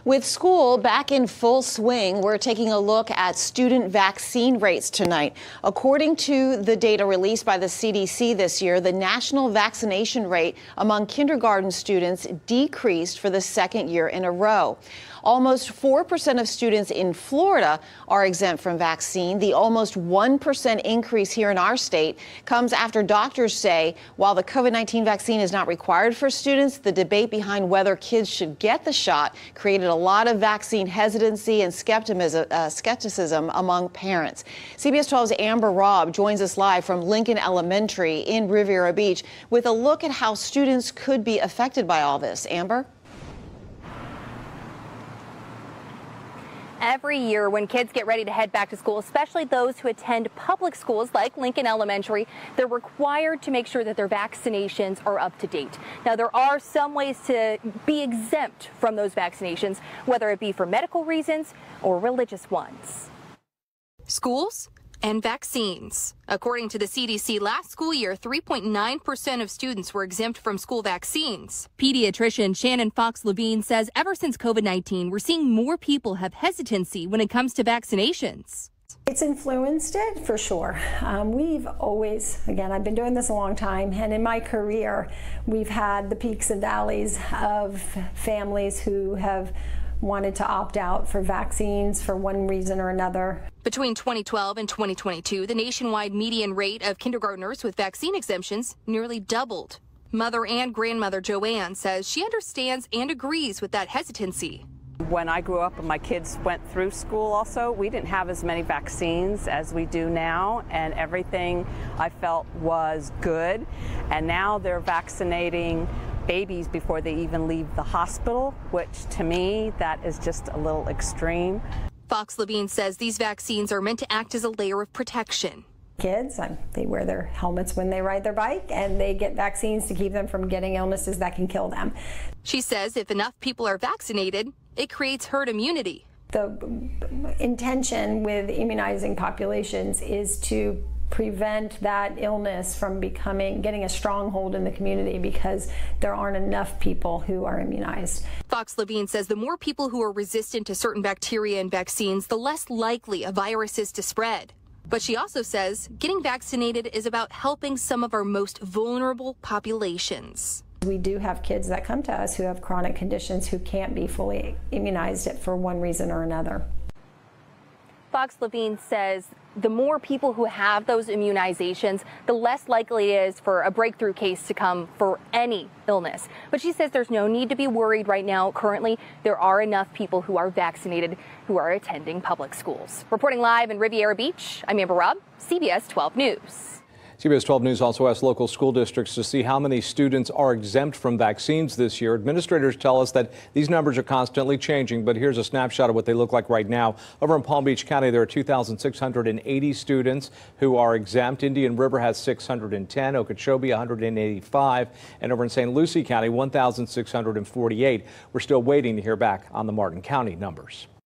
With school back in full swing, we're taking a look at student vaccine rates tonight. According to the data released by the CDC this year, the national vaccination rate among kindergarten students decreased for the second year in a row. Almost 4% of students in Florida are exempt from vaccine. The almost 1% increase here in our state comes after doctors say while the COVID-19 vaccine is not required for students, the debate behind whether kids should get the shot created a lot of vaccine hesitancy and skepticism among parents. CBS 12's Amber Robb joins us live from Lincoln Elementary in Riviera Beach with a look at how students could be affected by all this. Amber? Every year when kids get ready to head back to school, especially those who attend public schools like Lincoln Elementary, they're required to make sure that their vaccinations are up to date. Now, there are some ways to be exempt from those vaccinations, whether it be for medical reasons or religious ones. Schools and vaccines. According to the CDC, last school year, 3.9% of students were exempt from school vaccines. Pediatrician Shannon Fox-Levine says ever since COVID-19, we're seeing more people have hesitancy when it comes to vaccinations. It's influenced it for sure. We've always, again, I've been doing this a long time, and in my career, we've had the peaks and valleys of families who have wanted to opt out for vaccines for one reason or another. Between 2012 and 2022, the nationwide median rate of kindergartners with vaccine exemptions nearly doubled. Mother and grandmother Joanne says she understands and agrees with that hesitancy. When I grew up and my kids went through school also, we didn't have as many vaccines as we do now, and everything I felt was good. And now they're vaccinating babies before they even leave the hospital, which to me, that is just a little extreme. Fox-Levine says these vaccines are meant to act as a layer of protection. Kids, they wear their helmets when they ride their bike, and they get vaccines to keep them from getting illnesses that can kill them. She says if enough people are vaccinated, it creates herd immunity. The intention with immunizing populations is to prevent that illness from getting a stronghold in the community because there aren't enough people who are immunized. Fox-Levine says the more people who are resistant to certain bacteria and vaccines, the less likely a virus is to spread. But she also says getting vaccinated is about helping some of our most vulnerable populations. We do have kids that come to us who have chronic conditions who can't be fully immunized for one reason or another. Fox-Levine says the more people who have those immunizations, the less likely it is for a breakthrough case to come for any illness. But she says there's no need to be worried right now. Currently, there are enough people who are vaccinated who are attending public schools. Reporting live in Riviera Beach, I'm Amber Robb, CBS 12 News. CBS 12 News also asked local school districts to see how many students are exempt from vaccines this year. Administrators tell us that these numbers are constantly changing, but here's a snapshot of what they look like right now. Over in Palm Beach County, there are 2,680 students who are exempt. Indian River has 610, Okeechobee 185, and over in St. Lucie County, 1,648. We're still waiting to hear back on the Martin County numbers.